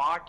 8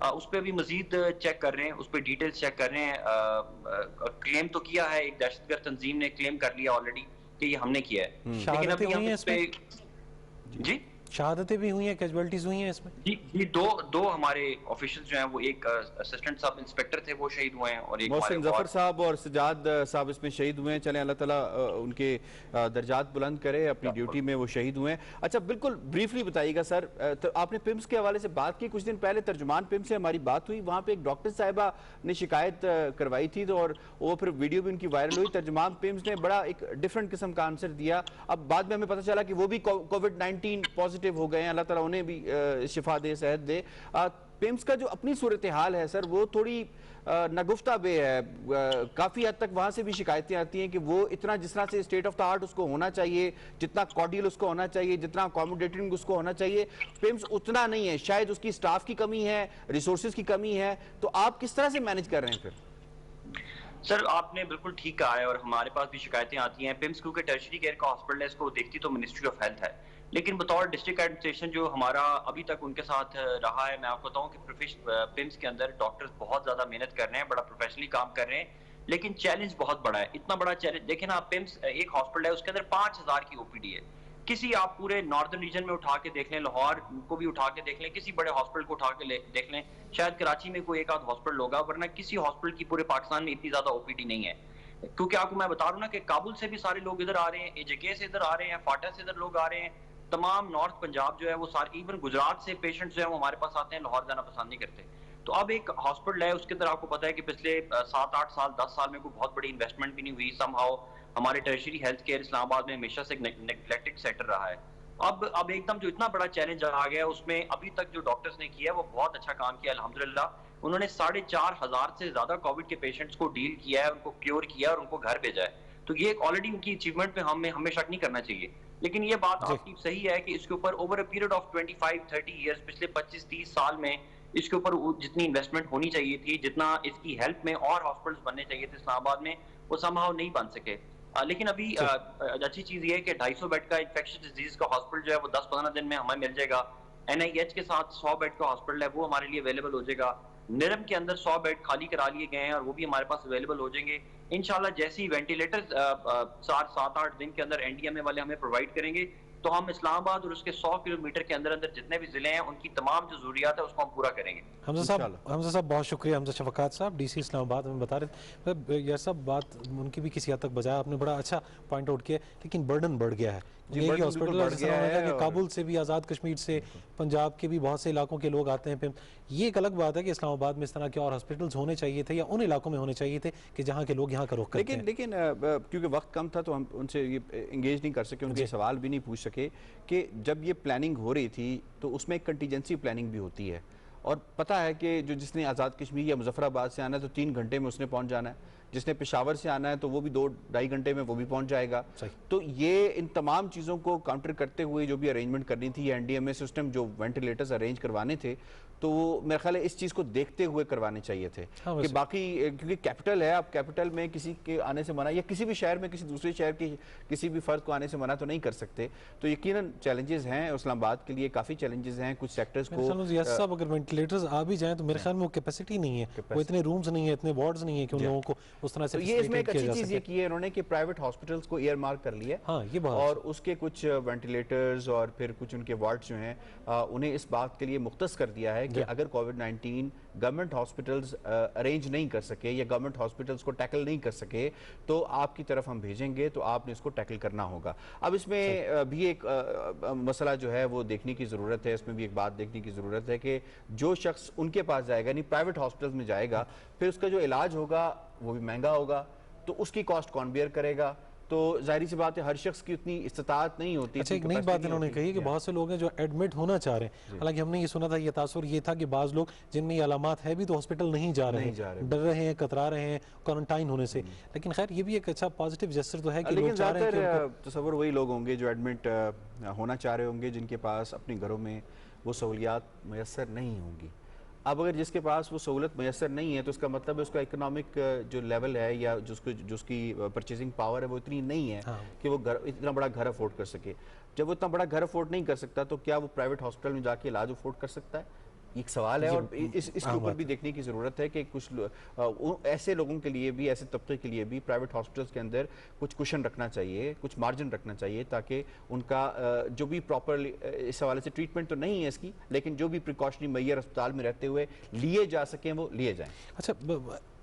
اس پہ بھی مزید چیک کر رہے ہیں, اس پہ ڈیٹیلز چیک کر رہے ہیں. کلیم تو کیا ہے, ایک دہشت گرد تنظیم نے کلیم کر لیا آلریڈی کہ یہ ہم نے کیا ہے, لیکن ابھی ہم اس پہ جی شہادتیں بھی ہوئی ہیں, کیجویلٹیز ہوئی ہیں اس میں؟ جی دو ہمارے آفیشل جو ہیں, وہ ایک اسسٹنٹ سب انسپیکٹر تھے وہ شہید ہوئے ہیں, اور ایک محسن ظفر صاحب اور سجاد صاحب اس میں شہید ہوئے ہیں. چلیں اللہ تعالیٰ ان کے درجات بلند کرے, اپنی ڈیوٹی میں وہ شہید ہوئے ہیں. اچھا بالکل بریفلی بتائیے گا سر, آپ نے پمس کے حوالے سے بات کی, کچھ دن پہلے ترجمان پمس سے ہماری بات ہوئی, وہاں پہ ایک ڈاکٹر صاحبہ نے شکایت کروائی تھی اور وہ پھر ویڈیو بھی ان کی وائرل ہوئی. ترجمان پمس نے بڑا ایک ڈیفرنٹ قسم کا آنسر دیا. اب بعد میں ہمیں پتہ چلا کہ وہ بھی کووڈ-19 پازیٹیو ہو گئے ہیں, اللہ تعالیٰ انہیں بھی شفا دے, صحت دے. پمس کا جو اپنی صورتحال ہے سر, وہ تھوڑی نگفتہ بے ہے. کافی حد تک وہاں سے بھی شکایتیں آتی ہیں کہ وہ اتنا جس طرح سے اسٹیٹ آف دا آرٹ اس کو ہونا چاہیے, جتنا کارڈیل اس کو ہونا چاہیے, جتنا اکوموڈیٹنگ اس کو ہونا چاہیے, پمس اتنا نہیں ہے. شاید اس کی سٹاف کی کمی ہے, ریسورسز کی کمی ہے. تو آپ کس طرح سے مینج کر رہے ہیں پھر؟ سر آپ نے بالکل ٹھیک کہا ہے, اور ہمارے پاس بھی شکایتیں آتی ہیں. پمس کیونکہ ٹرشری کیئر کا ہاسپٹل ہے, اس کو دیکھتی تو منسٹری آف ہیلتھ ہے, لیکن بطور ڈسٹرکٹ ایڈمنسٹریشن جو ہمارا ابھی تک ان کے ساتھ رہا ہے, میں آپ کو بتاؤں کہ پمس کے اندر ڈاکٹرز بہت زیادہ محنت کر رہے ہیں, بڑا پروفیشنلی کام کر رہے ہیں, لیکن چیلنج بہت بڑا ہے. اتنا بڑا چیلنج دیکھیں نا, پمس ایک ہاسپٹل ہے, اس کے اندر 5000 کی او پی ڈی ہے. کسی آپ پورے ناردرن ریجن میں اٹھا کے دیکھ لیں, لاہور کو بھی اٹھا کے دیکھ لیں, کسی بڑے ہاسپٹل کو اٹھا کے دیکھ لیں, شاید کراچی میں کوئی ایک آدھ ہاسپٹل ہوگا, ورنہ کسی ہاسپٹل کی پورے پاکستان میں اتنی زیادہ او پی ڈی نہیں ہے. کیونکہ آپ کو میں بتا رہا ہوں نا کہ کابل سے بھی سارے لوگ ادھر آ رہے ہیں, اے جے کے سے ادھر آ رہے ہیں, فاٹا سے ادھر لوگ آ رہے ہیں, تمام نارتھ پنجاب جو ہے وہ سارے, ایون گجرات سے پیشنٹس جو ہیں وہ ہمارے پاس آتے ہیں, لاہور جانا پسند نہیں کرتے. تو اب ایک ہاسپٹل ہے, اس کے اندر آپ کو پتا ہے کہ پچھلے 7-8 سال 10 سال میں کوئی بہت بڑی انویسٹمنٹ بھی نہیں ہوئی. سم ہاؤ ہمارے ٹرشری ہیلتھ کیئر اسلام آباد میں ہمیشہ سے نیگلیکٹڈ سیکٹر رہا ہے. اب ایک دم جو اتنا بڑا چیلنج آ گیا, اس میں ابھی تک جو ڈاکٹرز نے کیا ہے وہ بہت اچھا کام کیا الحمدللہ. انہوں نے 4,500 سے زیادہ کووڈ کے پیشنٹس کو ڈیل کیا ہے, ان کو کیور کیا اور ان کو گھر بھیجا ہے. تو یہ ایک آلریڈی ان کی اچیومنٹ پہ ہمیں شک نہیں کرنا چاہیے. لیکن یہ بات آپ کی صحیح ہے کہ اس کے اوپر over a period of 25-30 years, پچھلے 25-30 سال میں اس کے اوپر جتنی انویسٹمنٹ ہونی چاہیے تھی, جتنا اس کی ہیلپ میں اور ہاسپٹلس بننے چاہیے تھے اسلام آباد میں, وہ سم ہاؤ نہیں بن سکے. لیکن ابھی اچھی چیز یہ ہے کہ 250 بیڈ کا انفیکشن ڈیزیز کا ہاسپٹل جو ہے وہ 10-15 دن میں ہمیں مل جائے گا. NIH کے ساتھ 100 بیڈ کا ہاسپٹل ہے, وہ ہمارے لیے اویلیبل ہو جائے گا. نرم کے اندر 100 بیڈ خالی کرا لیے گئے ہیں, اور وہ بھی ہمارے پاس اویلیبل ہو جائیں گے انشاءاللہ. جیسے ہی وینٹیلیٹر 7-8 دن کے اندر NDMA والے ہمیں پرووائڈ کریں گے, تو ہم اسلام آباد اور اس کے 100 کلومیٹر کے اندر جتنے بھی ضلع ہیں, ان کی تمام جو ضروریات ہے اس کو ہم پورا کریں گے. حمزہ صاحب بہت شکریہ. حمزہ شفقات صاحب, ڈی سی اسلام آباد میں بتا رہے تھے. یہ سب بات ان کی بھی کسی حد تک بجایا, آپ نے بڑا اچھا پوائنٹ آؤٹ کیا, لیکن برڈن بڑھ گیا ہے. یہ ہاسپٹل ہے, کابل سے بھی, آزاد کشمیر سے, پنجاب کے بھی بہت سے علاقوں کے لوگ آتے ہیں. یہ ایک الگ بات ہے کہ اسلام آباد میں اس طرح کے اور ہاسپٹلز ہونے چاہیے تھے, یا ان علاقوں میں ہونے چاہیے تھے کہ جہاں کے لوگ یہاں کا رخ کرتے ہیں. لیکن کیونکہ وقت کم تھا تو ہم ان سے یہ انگیج نہیں کر سکے, ان کے سوال بھی نہیں پوچھ سکے کہ جب یہ پلاننگ ہو رہی تھی تو اس میں ایک کنٹیجنسی پلاننگ بھی ہوتی ہے, اور پتہ ہے کہ جس نے آزاد کشمیر یا مظفر آباد سے آنا ہے تو 3 گھنٹے میں اس نے پہنچ جانا ہے, جس نے پشاور سے آنا ہے تو وہ بھی 2-2.5 گھنٹے میں وہ بھی پہنچ جائے گا. تو یہ ان تمام چیزوں کو کاؤنٹر کرتے ہوئے جو بھی ارینجمنٹ کرنی تھی, NDMA سسٹم جو وینٹیلیٹرز ارینج کروانے تھے, تو وہ میرے خیال ہے اس چیز کو دیکھتے ہوئے کروانے چاہیے تھے. کہ باقی کیونکہ کیپٹل ہے, اب کیپٹل میں کسی کے آنے سے منع, یا کسی بھی شہر میں کسی دوسرے شہر کے کسی بھی فرد کو آنے سے منع تو نہیں کر سکتے. تو یقیناً چیلنجز ہیں اسلام آباد کے لیے, کافی چیلنجز ہیں. کچھ سیکٹرز کو صاحب اگر وینٹیلیٹرز آ بھی جائیں تو میرے خیال میں وہ کیپیسٹی نہیں ہے, وہ اتنے رومز نہیں ہیں, اتنے وارڈز نہیں ہیں کہ ان لوگوں کو اس طرح سے. یہ اس میں ایک اچھی چیز یہ کی ہے انہوں نے کہ پرائیویٹ ہاسپٹلز کو ایئر مارک کر لیا, اور اس کے کچھ وینٹیلیٹرز اور پھر کچھ ان کے وارڈز جو ہیں انہیں اس بات کے لیے مختص کر دیا ہے کہ اگر کووڈ-19 گورنمنٹ ہاسپٹلز ارینج نہیں کر سکے یا گورنمنٹ ہاسپٹلز کو ٹیکل نہیں کر سکے تو آپ کی طرف ہم بھیجیں گے, تو آپ نے اس کو ٹیکل کرنا ہوگا. اب اس میں بھی ایک مسئلہ جو ہے وہ دیکھنے کی ضرورت ہے, اس میں بھی ایک بات دیکھنے کی ضرورت ہے کہ جو شخص ان کے پاس جائے گا, یعنی پرائیویٹ ہاسپٹلز میں جائے گا, پھر اس کا جو علاج ہوگا وہ بھی مہنگا ہوگا, تو اس کی کاسٹ کون بیئر کرے گا؟ تو ظاہری سی بات ہے ہر شخص کی اتنی استطاعت نہیں ہوتی. اچھا, ایک نئی بات انہوں نے کہی کہ بہت سے لوگ ہیں جو ایڈمٹ ہونا چاہ رہے ہیں, حالانکہ ہم نے یہ سنا تھا, یہ تاثر یہ تھا کہ بعض لوگ جن میں یہ علامات ہے بھی تو ہاسپٹل نہیں جا رہے ہیں, ڈر رہے ہیں, کترا رہے ہیں کوارنٹائن ہونے سے. لیکن خیر یہ بھی ایک اچھا پازیٹیو جسچر تو ہے کہ لوگ چاہ رہے ہیں کہ تصور وہی لوگ ہوں گے جو ایڈمٹ ہونا چاہ رہے ہوں گے جن کے پاس اپنے گھروں میں وہ سہولیات میسر نہیں ہوں گی. اب اگر جس کے پاس وہ سہولت میسر نہیں ہے تو اس کا مطلب ہے اس کا اکنامک جو لیول ہے یا جو اس کی پرچیزنگ پاور ہے وہ اتنی نہیں ہے کہ وہ اتنا بڑا گھر افورڈ کر سکے. جب وہ اتنا بڑا گھر افورڈ نہیں کر سکتا تو کیا وہ پرائیویٹ ہاسپٹل میں جا کے علاج افورڈ کر سکتا ہے؟ ایک سوال ہے اور اس کے اوپر بھی دیکھنے کی ضرورت ہے کہ کچھ ایسے لوگوں کے لیے بھی، ایسے طبقے کے لیے بھی پرائیویٹ ہاسپٹلس کے اندر کچھ کوشن رکھنا چاہیے، کچھ مارجن رکھنا چاہیے، تاکہ ان کا جو بھی پراپرلی اس حوالے سے ٹریٹمنٹ تو نہیں ہے اس کی، لیکن جو بھی پریکاشنری میئر اسپتال میں رہتے ہوئے لیے جا سکیں وہ لیے جائیں۔ اچھا،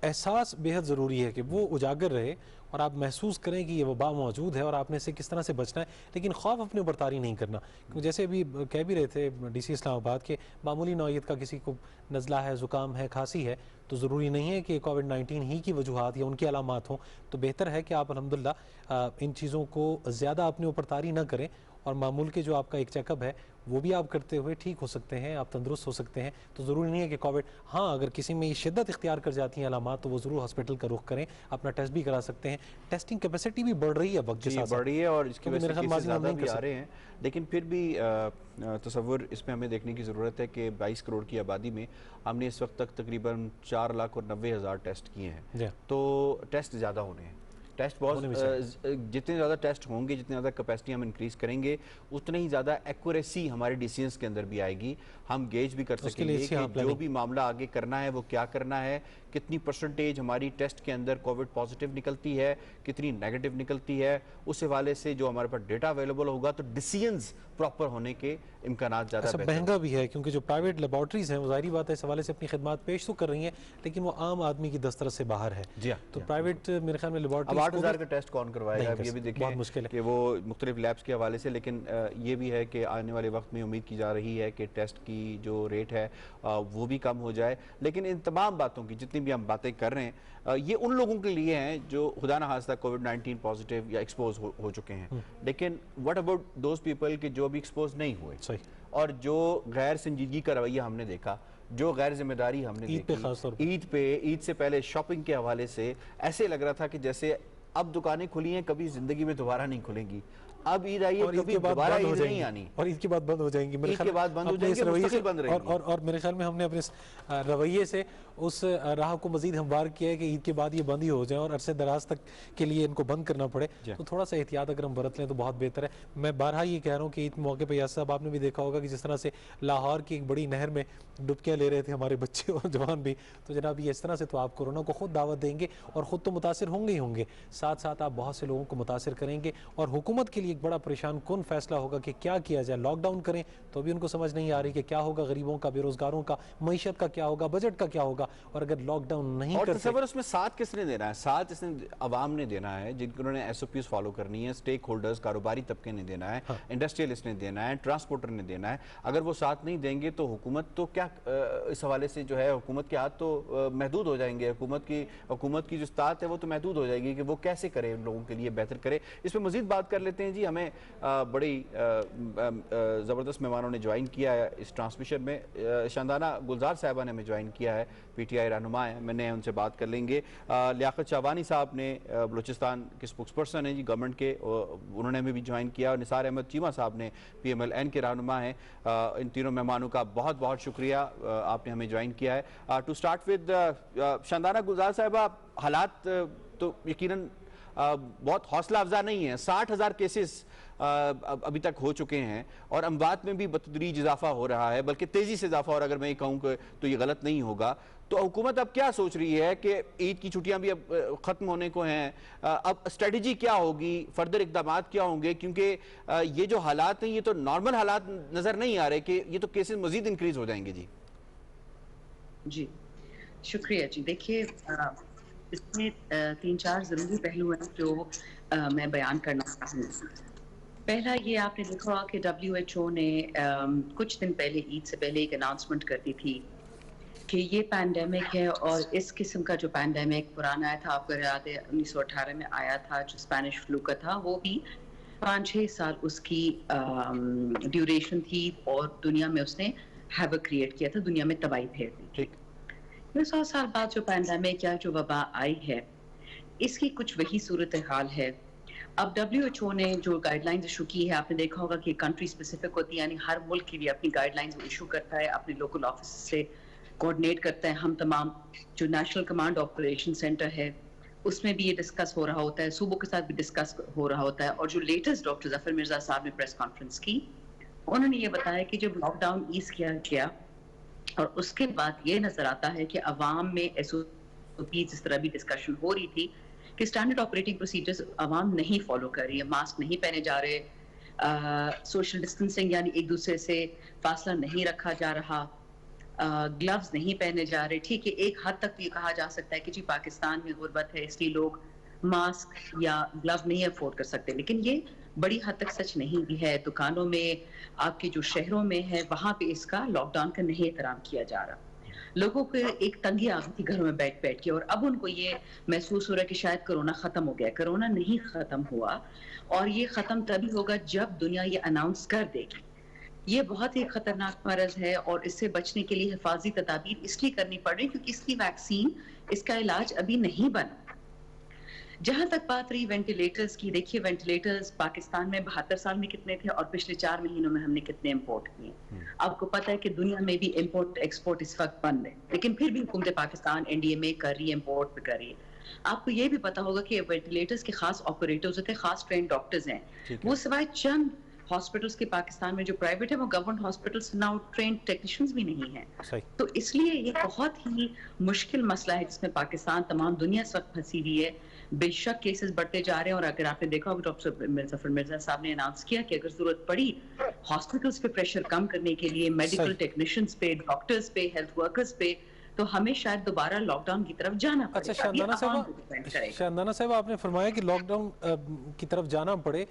احساس بہت ضروری ہے کہ وہ اجاگر رہے اور آپ محسوس کریں کہ یہ وبا موجود ہے اور آپ نے اسے کس طرح سے بچنا ہے، لیکن خوف اپنے اوپر طاری نہیں کرنا، کیونکہ جیسے ابھی کہہ بھی رہے تھے ڈی سی اسلام آباد کے معمولی نوعیت کا کسی کو نزلہ ہے، زکام ہے، کھانسی ہے، تو ضروری نہیں ہے کہ کووڈ-19 ہی کی وجوہات یا ان کی علامات ہوں، تو بہتر ہے کہ آپ الحمدللہ ان چیزوں کو زیادہ اپنے اوپر طاری نہ کریں، اور معمول کے جو آپ کا ایک چیک اپ ہے وہ بھی آپ کرتے ہوئے ٹھیک ہو سکتے ہیں، آپ تندرست ہو سکتے ہیں، تو ضروری نہیں ہے کہ کووڈ، ہاں اگر کسی میں یہ شدت اختیار کر جاتی ہیں علامات تو وہ ضرور ہاسپٹل کا رخ کریں، اپنا ٹیسٹ بھی کرا سکتے ہیں، ٹیسٹنگ کیپیسٹی بھی بڑھ رہی ہے وقت کے ساتھ، بڑھ رہی ہے اور اس کی وجہ سے کیسز زیادہ بھی آ رہے ہیں، لیکن پھر بھی تصور اس میں ہمیں دیکھنے کی ضرورت ہے کہ 22 کروڑ کی آبادی میں ہم نے اس وقت تک تقریباً 4,90,000 ٹیسٹ کیے ہیں، تو ٹیسٹ زیادہ ہونے ہیں، ٹیسٹ بہت جتنے زیادہ ٹیسٹ ہوں گے، جتنے زیادہ کیپیسٹی ہم انکریز کریں گے، اتنے ہی زیادہ ایکوریسی ہمارے ڈیسیژنز کے اندر بھی آئے گی، ہم گیج بھی کر سکیں گے کہ جو بھی معاملہ آگے کرنا ہے وہ کیا کرنا ہے، کتنی پرسنٹیج ہماری ٹیسٹ کے اندر کووڈ پازیٹیو نکلتی ہے، کتنی نیگیٹو نکلتی ہے، اس حوالے سے جو ہمارے پاس ڈیٹا اویلیبل ہوگا تو ڈیسیژنز پراپر ہونے کے امکانات زیادہ بہتر ہیں۔ مہنگا بھی ہے کیونکہ جو پرائیویٹ لیبارٹریز ہیں وہ ظاہری بات ہے اس حوالے سے اپنی خدمات پیش تو کر رہی ہیں، لیکن وہ عام آدمی کی دسترس سے باہر ہے، تو پرائیویٹ میرے خیال میں لیبارٹریز اب 8,000 کا ٹیسٹ کون کروائے گا، یہ بھی دیکھیں کہ وہ مختلف لیبس کے حوالے سے، لیکن یہ بھی ہے کہ آنے والے وقت میں امید کی جا رہی ہے کہ ٹیسٹ کی جو ریٹ ہے وہ بھی کم ہو جائے، لیکن ان تمام باتوں کی جتنی بھی ہم باتیں کر رہے ہیں یہ ان لوگوں کے لیے ہیں جو خدا نہ خواستہ کووڈ-19 پازیٹیو یا ایکسپوز ہو چکے ہیں، لیکن واٹ اباؤٹ دوز پیپل کہ جو ابھی ایکسپوز نہیں ہوئے اور جو غیر سنجیدگی کا رویہ ہم نے دیکھا، جو غیر ذمہ داری ہم نے دیکھی، عید سے پہلے شاپنگ کے حوالے سے ایسے لگ رہا تھا کہ جیسے اب دکانیں کھلی ہیں کبھی زندگی میں دوبارہ نہیں کھلیں گی، اب عید آئی ہے کبھی دوبارہ عید نہیں آنی، اور عید کے بعد بند ہو جائیں گی، عید کے بعد بند ہو جائیں گی، مستقل بند رہیں گی، اور میرے خیال میں ہم نے اپنے رویے سے اس راہ کو مزید ہموار کیا ہے کہ عید کے بعد یہ بند ہی ہو جائیں اور عرصے دراز تک کے لیے ان کو بند کرنا پڑے، تو تھوڑا سا احتیاط اگر ہم برت لیں تو بہت بہتر ہے۔ میں بارہا یہ کہہ رہا ہوں کہ عید موقع پہ یاسر صاحب آپ نے بھی دیکھا ہوگا کہ جس طرح سے لاہور کی ایک بڑی نہر میں ڈبکیاں لے رہے تھے ہمارے بچے اور جوان بھی، تو جناب یہ اس طرح سے تو آپ کورونا کو خود دعوت دیں گے اور خود تو متاثر ہوں گے ہی ہوں گے، ساتھ ساتھ آپ بہت سے لوگوں کو متاثر کریں گے، اور حکومت کے لیے ایک بڑا پریشان کن فیصلہ ہوگا کہ کیا کیا جائے، لاک ڈاؤن کریں تو بھی ان کو سمجھ نہیں آ رہی کہ کیا ہوگا، غریبوں کا، بے روزگاروں کا، معیشت کا کیا ہوگا، بجٹ کا کیا ہوگا، اور اگر لاک ڈاؤن نہیں اور کرتے تصور اس میں ساتھ کس نے دینا ہے، ساتھ اس نے عوام نے دینا ہے، جن کو انہوں نے ایس او پیز فالو کرنی ہے، سٹیک ہولڈرز کاروباری طبقے نے دینا ہے، انڈسٹریلسٹ نے دینا ہے، ٹرانسپورٹر نے دینا ہے، اگر وہ ساتھ نہیں دیں گے تو حکومت تو کیا، اس حوالے سے جو ہے حکومت کے ہاتھ تو محدود ہو جائیں گے، حکومت کی جو استطاعت ہے وہ تو محدود ہو جائے گی کہ وہ کیسے کرے ان لوگوں کے لیے بہتر کرے۔ اس پہ مزید بات کر لیتے ہیں جی، ہمیں بڑی زبردست مہمانوں نے جوائن کیا ہے اس ٹرانسمیشن میں، شاندانہ گلزار صاحبہ نے ہمیں جوائن کیا ہے، پی ٹی آئی رہنما ہے، میں نے ان سے بات کر لیں گے۔ لیاقت شعبانی صاحب نے بلوچستان کے سپوکس پرسن ہیں جی گورنمنٹ کے، انہوں نے ہمیں بھی جوائن کیا، اور نثار احمد چیمہ صاحب نے پی ایم ایل این کے رہنما ہیں۔ ان تینوں مہمانوں کا بہت بہت شکریہ، آپ نے ہمیں جوائن کیا ہے۔ ٹو سٹارٹ ود شاندانہ گلزار صاحبہ، حالات تو یقیناً بہت حوصلہ افزا نہیں ہیں، 60,000 کیسز ابھی تک ہو چکے ہیں اور اموات میں بھی بتدریج اضافہ ہو رہا ہے، بلکہ تیزی سے اضافہ، اور اگر میں یہ کہوں کہ تو یہ غلط نہیں ہوگا، تو حکومت اب کیا سوچ رہی ہے کہ عید کی چھٹیاں بھی اب ختم ہونے کو ہیں، اب اسٹریٹجی کیا ہوگی، فردر اقدامات کیا ہوں گے، کیونکہ یہ جو حالات ہیں یہ تو نارمل حالات نظر نہیں آ رہے کہ یہ تو کیسز مزید انکریز ہو جائیں گے۔ جی شکریہ جی، دیکھیے اس میں 3-4 ضروری پہلو ہیں جو میں بیان کرنا چاہوں گی۔ پہلا یہ آپ نے دیکھا ہوا کہ WHO نے کچھ دن پہلے عید سے پہلے ایک اناؤنسمنٹ کر دی تھی کہ یہ پینڈیمک ہے، اور اس قسم کا جو پینڈیمک پرانا آیا تھا، آپ کو یاد ہے 1918 میں آیا تھا جو اسپینش فلو کا تھا، وہ بھی 5-6 سال اس کی ڈیوریشن تھی اور دنیا میں اس نے ہیوک کریٹ کیا تھا، دنیا میں تباہی پھیر دی تھی۔ 100 سال بعد جو پینڈیمک یا جو وبا آئی ہے، اس کی کچھ وہی صورتحال ہے۔ اب WHO نے جو گائیڈ لائنز ایشو کی ہے، آپ نے دیکھا ہوگا کہ کنٹری اسپیسیفک ہوتی ہے، یعنی ہر ملک کے لیے اپنی گائیڈ لائنز ایشو کرتا ہے، اپنے لوکل آفس سے کوآرڈینیٹ کرتا ہے۔ ہم تمام جو نیشنل کمانڈ آپریشن سینٹر ہے اس میں بھی یہ ڈسکس ہو رہا ہوتا ہے، صوبوں کے ساتھ بھی ڈسکس ہو رہا ہوتا ہے، اور جو لیٹسٹ ڈاکٹر ظفر مرزا صاحب نے پریس کانفرنس کی، انہوں نے یہ بتایا کہ جب لاک ڈاؤن ایز کیا گیا اور اس کے بعد یہ نظر آتا ہے کہ عوام میں ایس او پی جس طرح بھی ڈسکشن ہو رہی تھی کہ اسٹینڈرڈ آپریٹنگ پروسیجرز عوام نہیں فالو کر رہی ہے، ماسک نہیں پہنے جا رہے، سوشل ڈسٹینسنگ یعنی ایک دوسرے سے فاصلہ نہیں رکھا جا رہا، گلوز نہیں پہنے جا رہے. ٹھیک ہے، ایک حد تک یہ کہا جا سکتا ہے کہ جی پاکستان میں غربت ہے اس لیے لوگ ماسک یا گلو نہیں افورڈ کر سکتے، لیکن یہ بڑی حد تک سچ نہیں بھی ہے. دکانوں میں، آپ کے جو شہروں میں ہے، وہاں پہ اس کا لاک ڈاؤن کا نہیں احترام کیا جا رہا. لوگوں کو ایک تنگی آ گئی تھی گھروں میں بیٹھ کے، اور اب ان کو یہ محسوس ہو رہا ہے کہ شاید کرونا ختم ہو گیا. کرونا نہیں ختم ہوا، اور یہ ختم تبھی ہوگا جب دنیا یہ اناؤنس کر دے گی. یہ بہت ہی خطرناک مرض ہے، اور اس سے بچنے کے لیے حفاظتی تدابیر اس لیے کرنی پڑ رہی کیونکہ اس کی ویکسین، اس کا علاج ابھی نہیں بنا. جہاں تک بات رہی وینٹیلیٹرز کی، دیکھیے وینٹیلیٹرز پاکستان میں 72 سال میں کتنے تھے اور پچھلے 4 مہینوں میں ہم نے کتنے امپورٹ کیے. آپ کو پتہ ہے کہ دنیا میں بھی امپورٹ ایکسپورٹ اس وقت بند ہے، لیکن پھر بھی حکومت پاکستان NDMA کر رہی ہے، امپورٹ بھی کر رہی ہے. آپ کو یہ بھی پتا ہوگا کہ وینٹیلیٹرز کے خاص آپریٹرز ہوتے ہیں، خاص ٹرینڈ ڈاکٹرز ہیں. وہ سوائے چند ہاسپٹلس کے پاکستان میں جو پرائیویٹ ہے، وہ government hospitals now trained technicians بھی نہیں ہیں. تو اس لیے یہ بہت ہی مشکل مسئلہ ہے جس میں پاکستان، تمام دنیا اس وقت پھنسی ہوئی ہے. بے شک کیسز بڑھتے جا رہے ہیں، اور اگر آپ نے دیکھا ہوگا ڈاکٹر ظفر مرزا صاحب نے اناؤنس کیا کہ اگر ضرورت پڑی ہاسپٹلس پہ پریشر کم کرنے کے لیے، میڈیکل ٹیکنیشینز پہ، ڈاکٹرز پہ، ہیلتھ ورکرز پہ، تو ہمیں شاید دوبارہ لاک ڈاؤن کی طرف جانا پڑے. اچھا شاندانہ صاحب، آپ نے فرمایا کہ لاک ڈاؤن کی طرف جانا پڑے.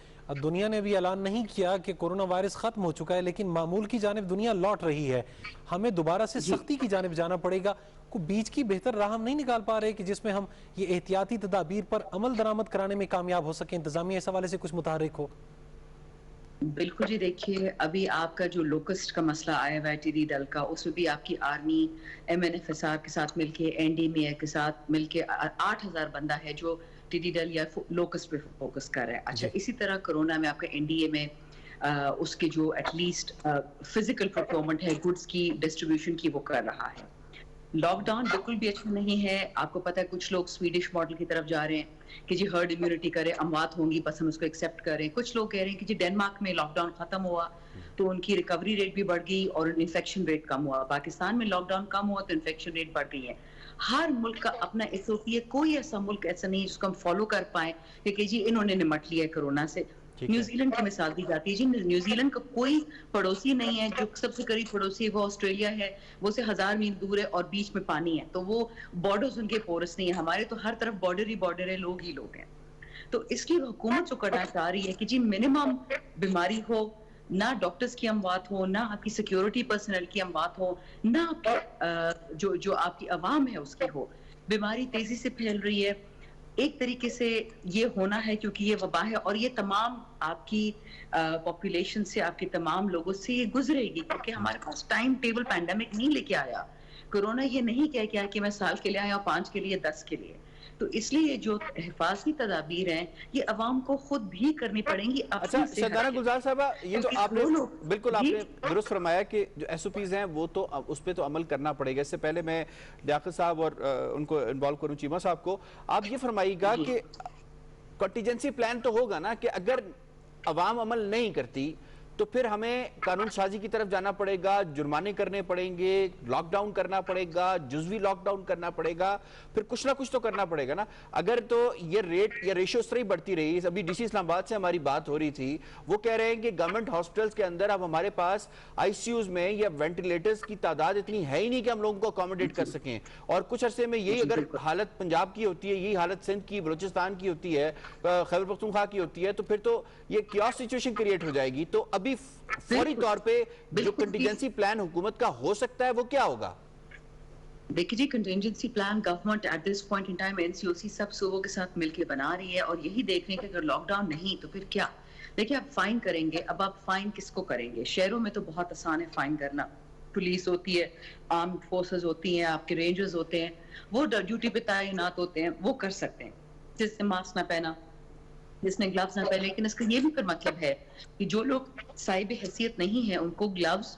دنیا نے بھی اعلان نہیں کیا کہ کورونا وائرس ختم ہو چکا ہے، لیکن معمول کی جانب دنیا لوٹ رہی ہے. ہمیں دوبارہ سے سختی کی جانب جانا پڑے گا. کوئی بیچ کی بہتر راہ ہم نہیں نکال پا رہے کہ جس میں ہم یہ احتیاطی تدابیر پر عمل درآمد کرانے میں کامیاب ہو سکیں؟ انتظامیہ اس حوالے سے کچھ متحرک ہو؟ بالکل جی. دیکھیے ابھی آپ کا جو لوکسٹ کا مسئلہ آیا ہوا ہے ٹی ڈی ڈل کا، اس میں بھی آپ کی آرمی MNFSR کے ساتھ مل کے، NDMA کے ساتھ مل کے 8000 بندہ ہے جو ٹی ڈی ڈل یا لوکسٹ پہ فوکس کر رہا ہے. اچھا، اسی طرح کرونا میں آپ کا NDMA اس کے جو ایٹ لیسٹ فزیکل پرفارمنٹ ہے، گڈس کی ڈسٹریبیوشن کی، وہ کر رہا ہے. لاک ڈاؤن بالکل بھی اچھا نہیں ہے. آپ کو پتا ہے کچھ لوگ سویڈش ماڈل کی طرف جا رہے ہیں کہ جی ہرڈ امیونٹی کرے، اموات ہوں گی بس ہم اس کو ایکسیپٹ کریں. کچھ لوگ کہہ رہے ہیں کہ جی ڈینمارک میں لاک ڈاؤن ختم ہوا تو ان کی ریکوری ریٹ بھی بڑھ گئی اور انفیکشن ریٹ کم ہوا. پاکستان میں لاک ڈاؤن کم ہوا تو انفیکشن ریٹ بڑھ گئی ہے. ہر ملک کا اپنا SOP ہے. کوئی ایسا ملک ایسا نہیں جس کو ہم فالو کر پائیں کہ جی انہوں نے نمٹ لیا ہے کرونا سے. نیوزی لینڈ کی مثال دی جاتی ہے. جی نیوزی لینڈ کا کوئی پڑوسی نہیں ہے. جو سب سے قریب پڑوسی ہے وہ آسٹریلیا ہے، وہ سے 1000 میل دور ہے اور بیچ میں پانی ہے. تو وہ بارڈرز ان کے پورس نہیں ہے. ہمارے تو ہر طرف بارڈر ہی بارڈر ہے، لوگ ہی لوگ ہیں. تو اس لیے حکومت جو کرنا چاہ رہی ہے کہ جی منیمم بیماری ہو، نہ ڈاکٹرز کی اموات ہو، نہ آپ کی سیکیورٹی پرسنل کی اموات ہو، نہ جو آپ کی عوام ہے اس کی ہو. بیماری تیزی سے پھیل رہی ہے. ایک طریقے سے یہ ہونا ہے کیونکہ یہ وبا ہے، اور یہ تمام آپ کی پاپولیشن سے، آپ کے تمام لوگوں سے یہ گزرے گی، کیونکہ ہمارے پاس ٹائم ٹیبل پینڈیمک نہیں لے کے آیا. کرونا یہ نہیں کہہ کے آیا کہ میں سال کے لیے آیا 5 کے لیے 10 کے لیے. تو اس لیے جو حفاظتی تدابیر ہیں یہ عوام کو خود بھی کرنی پڑیں گی. اچھا شاندانہ گلزار صاحبہ، یہ تو آپ نے بالکل آپ نے درست فرمایا کہ جو SOPs ہیں وہ تو اس پہ تو عمل کرنا پڑے گا. اس سے پہلے میں لیاقت صاحب اور ان کو انوالو کروں، چیمہ صاحب کو، آپ یہ فرمائیے گا کہ کنٹیجنسی پلان تو ہوگا نا کہ اگر عوام عمل نہیں کرتی تو پھر ہمیں قانون سازی کی طرف جانا پڑے گا، جرمانے کرنے پڑیں گے، لاک ڈاؤن کرنا پڑے گا، جزوی لاک ڈاؤن کرنا پڑے گا، پھر کچھ نہ کچھ تو کرنا پڑے گا نا. اگر تو یہ ریٹ یا ریشو اس طرح بڑھتی رہی. ابھی DC اسلام آباد سے ہماری بات ہو رہی تھی، وہ کہہ رہے ہیں کہ گورنمنٹ ہاسپٹلس کے اندر اب ہمارے پاس ICUs میں یا وینٹیلیٹرز کی تعداد اتنی ہے ہی نہیں کہ ہم لوگوں کو اکوموڈیٹ کر سکیں. اور کچھ عرصے میں یہی اگر حالت پنجاب کی ہوتی ہے، یہی حالت سندھ کی، بلوچستان کی ہوتی ہے، خیبر پختونخوا کی ہوتی ہے، تو پھر تو یہ کیوس سچویشن کریٹ ہو جائے گی. تو ابھی فوری طور پہ جو کنٹینجنسی پلان حکومت کا ہو سکتا ہے وہ کیا ہوگا؟ دیکھیے جی، contingency plan government at this point in time NCOC سب صوبوں کے ساتھ مل کے بنا رہی ہے، اور یہی دیکھ رہے ہیں کہ اگر لاک ڈاؤن نہیں تو پھر کیا. دیکھیے آپ فائن کریں گے. اب آپ فائن کس کو کریں گے؟ شہروں میں تو بہت آسان ہے فائن کرنا. پولیس ہوتی ہے، آرمڈ فورسز ہوتی ہیں، آپ کے رینجرز ہوتے ہیں، وہ ڈیوٹی پہ تعینات ہوتے ہیں، وہ کر سکتے ہیں. جس نے ماسک نہ پہنا، جس نے گلوز نہ پہنے. لیکن اس کا یہ بھی پھر مطلب ہے کہ جو لوگ صاحب حیثیت نہیں ہیں ان کو گلوز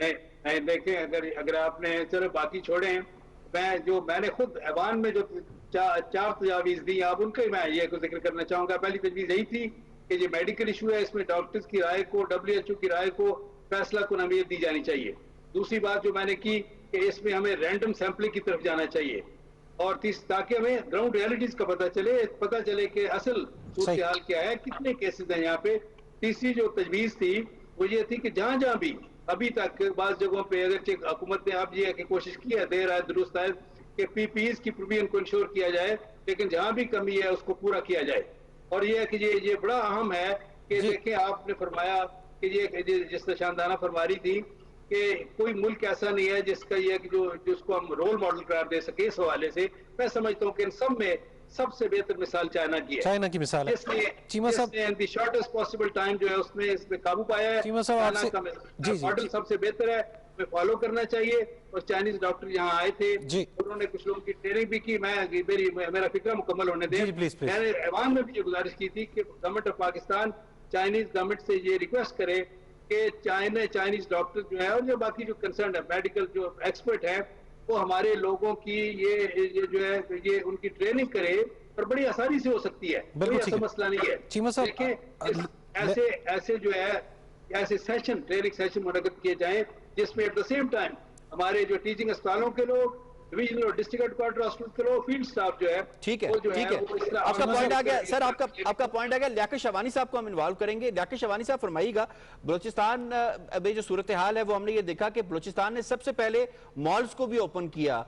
نہیں دیکھیں، اگر آپ نے چلو باقی چھوڑیں، میں نے خود ایوان میں جو 4 تجاویز دی آپ ان کا میں یہ ذکر کرنا چاہوں گا. پہلی تجویز یہی تھی کہ یہ میڈیکل ایشو ہے، اس میں ڈاکٹرز کی رائے کو، WHO کی رائے کو فیصلہ کن اہمیت دی جانی چاہیے. دوسری بات جو میں نے کی کہ اس میں ہمیں رینڈم سیمپلنگ کی طرف جانا چاہیے، اور تاکہ ہمیں گراؤنڈ ریالٹیز کا پتہ چلے کہ اصل صورتحال کیا ہے، کتنے کیسز ہیں یہاں پہ. تیسری جو تجویز تھی وہ یہ تھی کہ جہاں بھی ابھی تک بعض جگہوں پہ اگرچہ حکومت نے اب یہ کہ کوشش کی ہے، دیر آئے درست آئے، کہ PPEs کی پروویژن کو انشور کیا جائے، لیکن جہاں بھی کمی ہے اس کو پورا کیا جائے. اور یہ ہے کہ یہ بڑا اہم ہے کہ دیکھیں آپ نے فرمایا کہ یہ جس طرح شاندانہ فرماری تھی کہ کوئی ملک ایسا نہیں ہے جس کا یہ کہ جس کو ہم رول ماڈل قرار دے سکے. اس حوالے سے میں سمجھتا ہوں کہ ان سب میں سب سے بہتر مثال چائنا کی ہے. چائنا کی مثال ہے. چیمہ صاحب نے دی شارٹسٹ پاسبل ٹائم جو ہے اس میں اس پہ قابو پایا ہے. چیمہ صاحب آپ سے ماڈل سب سے بہتر ہے، ہمیں فالو کرنا چاہیے. اور چائنیز ڈاکٹر یہاں آئے تھے، انہوں نے کچھ لوگوں کی ٹریننگ بھی کی. میرا فکرہ مکمل ہونے دیں. میں نے ایوان میں بھی یہ گزارش کی تھی کہ government of Pakistan Chinese government سے یہ ریکویسٹ کرے کہ چائنیز ڈاکٹر جو ہے اور جو باقی جو کنسرنڈ ہے میڈیکل جو ایکسپرٹ ہیں وہ ہمارے لوگوں کی یہ جو ہے یہ ان کی ٹریننگ کرے، اور بڑی آسانی سے ہو سکتی ہے، کوئی ایسا مسئلہ نہیں ہے. دیکھیں ایسے جو ہے ایسے سیشن ٹریننگ سیشن منعقد کیے جائیں جس میں ایٹ دا سیم ٹائم ہمارے جو ٹیچنگ اسپتالوں کے لوگ، ڈویژنل اور ڈسٹرکٹ ہیڈ کوارٹر ہاسپٹل کے لوگ، فیلڈ سٹاف جو ہے ٹھیک ہے آپ کا پوائنٹ آ گیا سر. آپ کا پوائنٹ آ گیا. لیاقت شعبانی صاحب کو ہم انوالو کریں گے. لیاقت شعبانی صاحب فرمائیے گا، بلوچستان میں جو صورتحال ہے وہ ہم نے یہ دیکھا کہ بلوچستان نے سب سے پہلے مالز کو بھی اوپن کیا،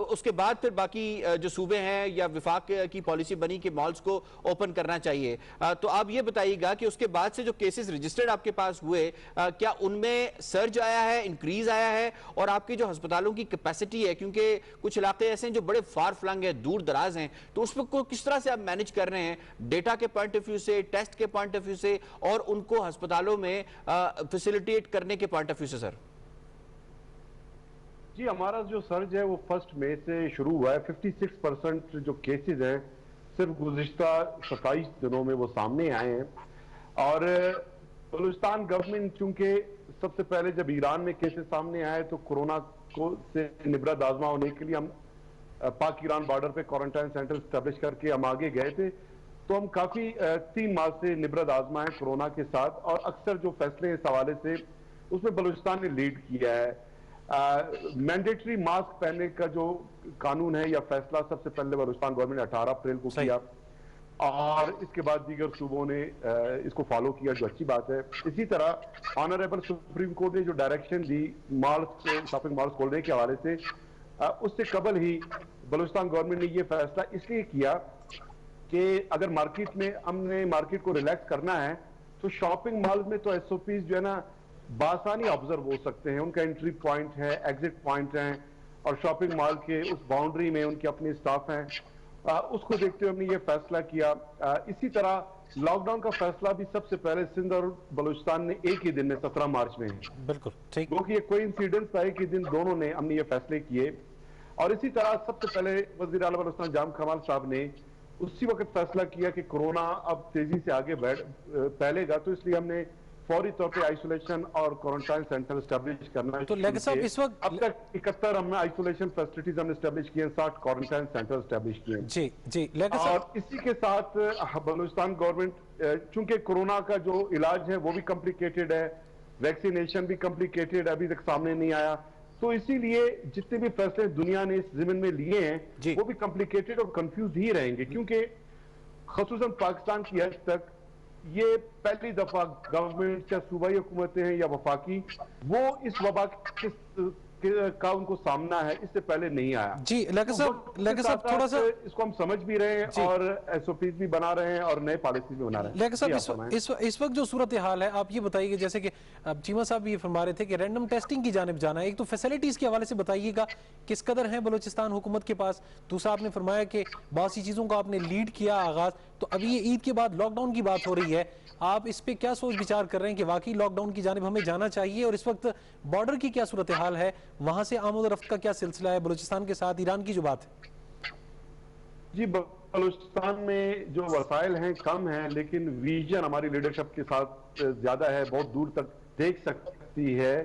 اس کے بعد پھر باقی جو صوبے ہیں یا وفاق کی پالیسی بنی کہ مالز کو اوپن کرنا چاہیے. تو آپ یہ بتائیے گا کہ اس کے بعد سے جو کیسز رجسٹرڈ آپ کے پاس ہوئے، کیا ان میں سرج آیا ہے، انکریز آیا ہے، اور آپ کی جو ہسپتالوں کی کیپیسٹی ہے، کیونکہ کچھ علاقے ایسے ہیں جو بڑے فار فلنگ ہیں، دور دراز ہیں، تو اس کو کس طرح سے آپ مینج کر رہے ہیں ڈیٹا کے پوائنٹ آف ویو سے، ٹیسٹ کے پوائنٹ آف ویو سے، اور ان کو ہسپتالوں میں فیسیلیٹیٹ کرنے کے پوائنٹ آف ویو سے؟ سر جی، ہمارا جو سرج ہے وہ 1 مئی سے شروع ہوا ہے. 56% جو کیسز ہیں صرف گزشتہ 27 دنوں میں وہ سامنے آئے ہیں. اور بلوچستان گورنمنٹ چونکہ سب سے پہلے جب ایران میں کیسز سامنے آئے تو کورونا کو سے نبرد آزما ہونے کے لیے ہم پاک ایران بارڈر پہ کوارنٹائن سینٹر اسٹیبلش کر کے ہم آگے گئے تھے. تو ہم کافی 3 ماہ سے نبرد آزما ہیں کورونا کے ساتھ، اور اکثر جو فیصلے اس حوالے سے اس میں بلوچستان نے لیڈ کیا ہے. مینڈیٹری ماسک پہننے کا جو قانون ہے یا فیصلہ سب سے پہلے بلوچستان گورنمنٹ نے 18 اپریل کو کیا، اور اس کے بعد دیگر صوبوں نے اس کو فالو کیا، جو اچھی بات ہے. اسی طرح آنریبل سپریم کورٹ نے جو ڈائریکشن دی شاپنگ مالز کھولنے کے حوالے سے، اس سے قبل ہی بلوچستان گورنمنٹ نے یہ فیصلہ اس لیے کیا کہ اگر مارکیٹ میں ہم نے مارکیٹ کو ریلیکس کرنا ہے تو شاپنگ مالز میں تو SOPs جو ہے نا بآسانی آبزرو ہو سکتے ہیں. ان کا انٹری پوائنٹ ہے، ایگزٹ پوائنٹ ہیں، اور شاپنگ مال کے اس باؤنڈری میں ان کے اپنے سٹاف ہیں. اس کو دیکھتے ہوئے ہم نے یہ فیصلہ کیا. اسی طرح لاک ڈاؤن کا فیصلہ بھی سب سے پہلے سندھ اور بلوچستان نے ایک ہی دن میں 17 مارچ میں بالکل ٹھیک، کیونکہ یہ کوئی انسیڈنس تھا، ایک ہی دن دونوں نے ہم نے یہ فیصلے کیے. اور اسی طرح سب سے پہلے وزیر اعلیٰ بلوچستان جام کمال صاحب نے اسی وقت فیصلہ کیا کہ کورونا اب تیزی سے آگے پھیلے گا، تو اس لیے ہم نے فوری طور پہ آئسولیشن اور کوارنٹائن سینٹر اسٹیبلش کرنا ہے. تو لیکن صاحب اس وقت اب تک 71 ہم نے آئسولیشن فیسلٹیز ہم نے اسٹیبلش کیے ہیں، 60 کوارنٹائن سینٹر اسٹیبلش کیے ہیں. جی جی، لیکن اور اسی کے ساتھ بلوچستان گورنمنٹ چونکہ کورونا کا جو علاج ہے وہ بھی کمپلیکیٹڈ ہے، ویکسینیشن بھی کمپلیکیٹڈ ابھی تک سامنے نہیں آیا، تو اسی لیے جتنے بھی فیصلے دنیا نے اس ضمن میں لیے ہیں وہ بھی کمپلیکیٹڈ اور کنفیوز ہی رہیں گے، کیونکہ خصوصاً پاکستان کی حد تک یہ پہلی دفعہ گورنمنٹ چاہے صوبائی حکومتیں ہیں یا وفاقی، وہ اس وبا کا ان کو سامنا ہے، اس سے پہلے نہیں آیا. جی لیکن صاحب تھوڑا سا اس کو ہم سمجھ بھی رہے ہیں اور SOPs بھی بنا رہے ہیں اور نئے پالیسیز بھی بنا رہے ہیں. لیکن صاحب اس وقت جو صورتحال ہے آپ یہ بتائیے کہ جیسے کہ چیمہ صاحب یہ فرما رہے تھے کہ رینڈم ٹیسٹنگ کی جانب جانا ہے، ایک تو فیسلٹیز کے حوالے سے بتائیے گا کس قدر ہیں بلوچستان حکومت کے پاس. دوسرا آپ نے فرمایا کہ بہت سی چیزوں کو آپ نے لیڈ کیا آغاز، تو ابھی یہ عید کے بعد لاک ڈاؤن کی بات ہو رہی ہے، آپ اس پہ کیا سوچ بچار کر رہے ہیں کہ واقعی لاک ڈاؤن کی جانب ہمیں جانا چاہیے؟ اور اس وقت بارڈر کی کیا صورتحال ہے، وہاں سے آمد و رفت کا کیا سلسلہ ہے بلوچستان کے ساتھ ایران کی جو بات ہے؟ جی، بلوچستان میں جو وسائل ہیں کم ہیں، لیکن ویژن ہماری لیڈرشپ کے ساتھ زیادہ ہے، بہت دور تک دیکھ سکتی ہے.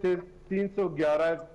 311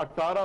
18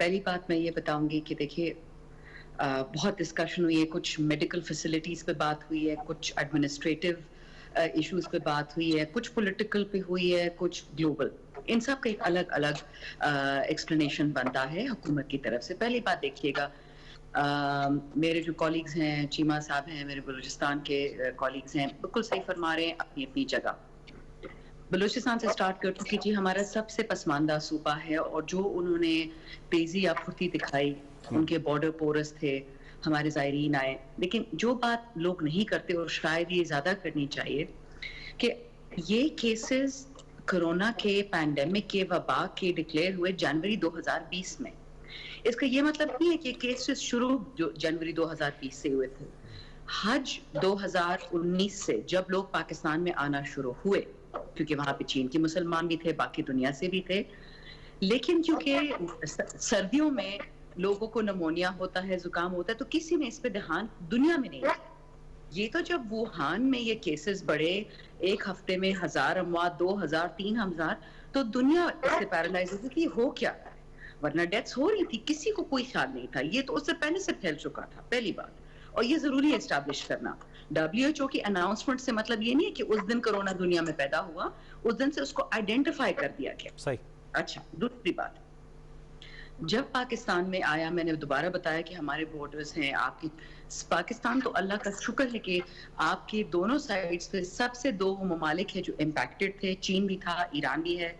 پہلی بات میں یہ بتاؤں گی کہ دیکھیے بہت ڈسکشن ہوئی ہے, کچھ میڈیکل فیسلٹیز پہ بات ہوئی ہے, کچھ ایڈمنسٹریٹو ایشوز پہ بات ہوئی ہے, کچھ پولیٹیکل پہ ہوئی ہے, کچھ گلوبل. ان سب کا ایک الگ الگ ایکسپلینیشن بنتا ہے حکومت کی طرف سے. پہلی بات دیکھیے گا, میرے جو کولیگز ہیں, چیمہ صاحب ہیں, میرے بلوچستان کے کولیگز ہیں, بالکل صحیح فرما رہے ہیں اپنی اپنی جگہ. بلوچستان سے سٹارٹ کرتی کہ جی ہمارا سب سے پسماندہ صوبہ ہے, اور جو انہوں نے تیزی یا پھرتی دکھائی, ان کے بارڈر پورس تھے, ہمارے زائرین آئے. لیکن جو بات لوگ نہیں کرتے اور شاید یہ زیادہ کرنی چاہیے کہ یہ کیسز کرونا کے پینڈیمک کے وبا کے ڈکلیئر ہوئے جنوری 2020 میں. اس کا یہ مطلب نہیں ہے کہ کیسز شروع جو جنوری 2020 سے ہوئے تھے. حج 2019 سے جب لوگ پاکستان میں آنا شروع ہوئے, کیونکہ وہاں پہ چین کے مسلمان بھی تھے, باقی دنیا سے بھی تھے, لیکن کیونکہ سردیوں میں لوگوں کو نمونیا ہوتا ہے, زکام ہوتا ہے, تو کسی نے اس پہ دھیان دنیا میں نہیں دیا. یہ تو جب ووہان میں یہ کیسز بڑھے, ایک ہفتے میں 1000 اموات, 2000, 3000, تو دنیا اس سے پیرالائز ہوئی کہ یہ ہو کیا ہے. ورنہ ڈیتھس ہو رہی تھی, کسی کو کوئی خیال نہیں تھا. یہ تو اس سے پہلے سے پھیل چکا تھا, پہلی بات. اور یہ ضروری ہے اسٹیبلش کرنا. WHO کی اناؤنسمنٹ سے مطلب یہ نہیں ہے کہ اس دن کرونا دنیا میں پیدا ہوا, اس دن سے اس کو آئیڈینٹیفائی کر دیا گیا. صحیح. اچھا, دوسری بات, جب پاکستان میں آیا, میں نے دوبارہ بتایا کہ ہمارے بارڈرز ہیں آپ کی. پاکستان تو اللہ کا شکر ہے کہ آپ کے دونوں سائڈز پہ سب سے 2 ممالک ہیں جو امپیکٹڈ تھے, چین بھی تھا, ایران بھی ہے.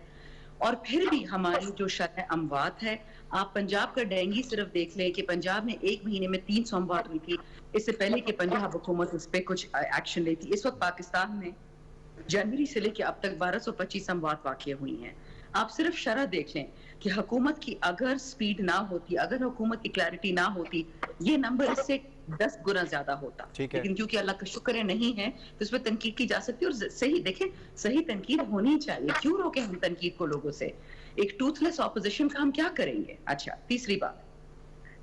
اور پھر بھی ہماری جو شرح اموات ہے, آپ پنجاب کا ڈینگی صرف دیکھ لیں کہ پنجاب میں ایک مہینے میں 300 اموات ہوئی تھی, اس سے پہلے کہ پنجاب حکومت اس پہ کچھ ایکشن لیتی. اس وقت پاکستان میں جنوری سے لے کے اب تک 1225 اموات واقع ہوئی ہیں. آپ صرف شرح دیکھ لیں کہ حکومت کی اگر سپیڈ نہ ہوتی, اگر حکومت کی کلیئرٹی نہ ہوتی, یہ نمبر اس سے 10 گنا زیادہ ہوتا. لیکن کیونکہ اللہ کا شکر ہے نہیں ہے, تو اس پہ تنقید کی جا سکتی. اور صحیح دیکھیں, صحیح تنقید ہونی چاہیے. کیوں روکیں ہم تنقید کو لوگوں سے؟ ایک ٹوتھ لیس اپوزیشن کا ہم کیا کریں گے؟ اچھا, تیسری بات,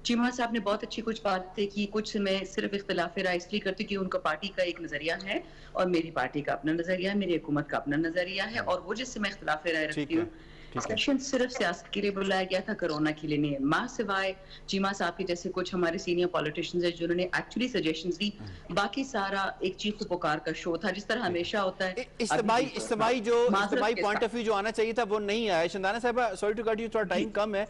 چیمہ صاحب نے بہت اچھی کچھ باتیں کی, کچھ میں صرف اختلاف رائے اس لیے کرتی کہ ان کا پارٹی کا ایک نظریہ ہے اور میری پارٹی کا اپنا نظریہ ہے, میری حکومت کا اپنا نظریہ ہے, اور وہ جس سے میں اختلاف رائے رکھتی ہوں. سیشن صرف سیاست کے لیے بلایا گیا تھا, کرونا کے لیے نہیں ہے. ماں سوائے چیمہ صاحب کے جیسے کچھ ہمارے سینئر پولیٹیشنز ہیں جنہوں نے ایکچولی سجیشنز دی, باقی سارا ایک چیخ و پکار کا شو تھا, جس طرح ہمیشہ ہوتا ہے. اجتماعی پوائنٹ آف ویو جو آنا چاہیے تھا وہ نہیں آیا. شندانہ صاحبہ, سوری ٹو کٹ یو, تھوڑا ٹائم کم ہے.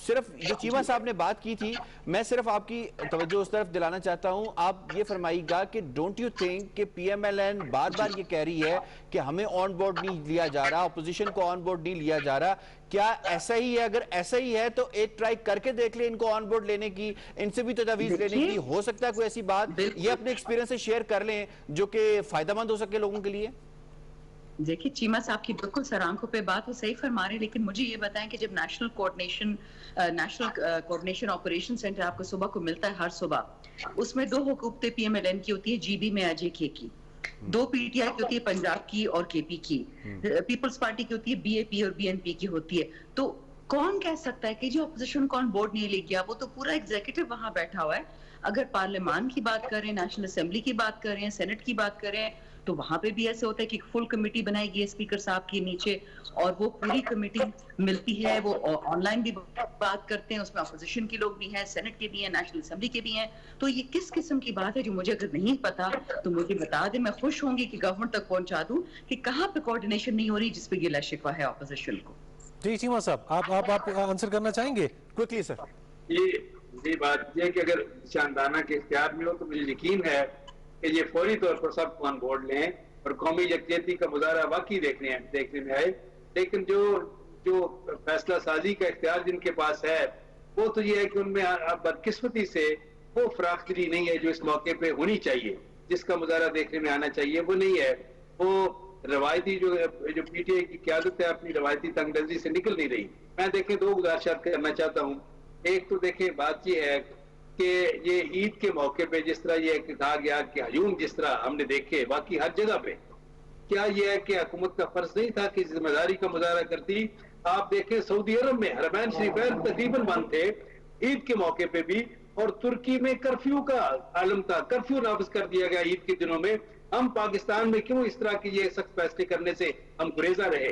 صرف جو چیمہ صاحب نے بات کی تھی, میں صرف آپ کی توجہ اس طرف دلانا چاہتا ہوں. آپ یہ فرمائیے گا کہ ڈونٹ یو تھنک کہ پی ایم ایل این بار بار یہ کہہ رہی ہے کہ ہمیں آن بورڈ نہیں لیا جا رہا, اپوزیشن کو آن بورڈ نہیں لیا جا رہا, کیا ایسا ہی ہے؟ اگر ایسا ہی ہے تو ایک ٹرائی کر کے دیکھ لیں ان کو آن بورڈ لینے کی, ان سے بھی تجاویز لینے کی. ہو سکتا ہے کوئی ایسی بات, یہ اپنے ایکسپیرینس سے شیئر کر لیں جو کہ فائدہ مند ہو سکے لوگوں کے لیے. دیکھیں, چیمہ صاحب کی بالکل سر آنکھوں پہ بات, وہ صحیح فرما رہے ہیں, لیکن مجھے یہ بتائیں کہ جب نیشنل کوارڈینیشن آپریشن سینٹر آپ کو صبح کو ملتا ہے ہر صبح, اس میں 2 حکومتیں پی ایم ایل این کی ہوتی ہے, جی بی میں اجے کے کی, 2 پی ٹی آئی کی ہوتی ہے, پنجاب کی اور کے پی کی, پیپلز پارٹی کی ہوتی ہے, بی اے پی اور بی این پی کی ہوتی ہے. تو کون کہہ سکتا ہے کہ جو اپوزیشن کو آن بورڈ نہیں لے گیا؟ وہ تو پورا ایگزیکٹو وہاں بیٹھا ہوا ہے. اگر پارلیمان کی بات کریں, نیشنل اسمبلی کی بات کریں, سینٹ کی بات کریں, تو وہاں پہ بھی ایسے ہوتا ہے کہ فل کمیٹی بنائی گئی ہے اسپیکر صاحب کے نیچے, اور وہ پوری کمیٹی ملتی ہے, وہ آن لائن بھی بات کرتے ہیں, اس میں اپوزیشن کے لوگ بھی ہیں, سینٹ کے بھی ہیں, نیشنل اسمبلی کے بھی ہیں. تو یہ کس قسم کی بات ہے جو مجھے اگر نہیں پتا تو مجھے بتا دیں, میں خوش ہوں گی کہ گورنمنٹ تک پہنچا دوں کہ کہاں پہ کوارڈینیشن نہیں ہو رہی جس پہ گلہ شکوہ ہے اپوزیشن کو. جی چیمہ صاحب, آپ آنسر کرنا چاہیں گے کوئکلی سر؟ جی بات یہ کہ اگر شاندانہ کے اختیار میں ہو تو مجھے یقین ہے کہ یہ فوری طور پر سب کو آن بورڈ لیں اور قومی یکجہتی کا مظاہرہ واقعی دیکھنے میں آئے. لیکن جو فیصلہ سازی کا اختیار جن کے پاس ہے وہ تو یہ ہے کہ ان میں بدقسمتی سے وہ فراخ دلی نہیں ہے جو اس موقع پہ ہونی چاہیے, جس کا مظاہرہ دیکھنے میں آنا چاہیے وہ نہیں ہے. وہ روایتی جو پی ٹی آئی کی قیادت ہے اپنی روایتی تنگ دستی سے نکل نہیں رہی. میں دیکھیں 2 گزارشات کرنا چاہتا ہوں. ایک تو دیکھیں بات یہ ہے کہ یہ عید کے موقع پہ جس طرح یہ کہا گیا کہ ہجوم جس طرح ہم نے دیکھے باقی ہر جگہ پہ, کیا یہ ہے کہ حکومت کا فرض نہیں تھا کہ ذمہ داری کا مظاہرہ کرتی؟ آپ دیکھیں سعودی عرب میں حرمین شریفین تقریباً بند تھے عید کے موقع پہ بھی, اور ترکی میں کرفیو کا عالم تھا, کرفیو نافذ کر دیا گیا عید کے دنوں میں. ہم پاکستان میں کیوں اس طرح کی یہ سخت فیصلے کرنے سے ہم گریزاں رہے؟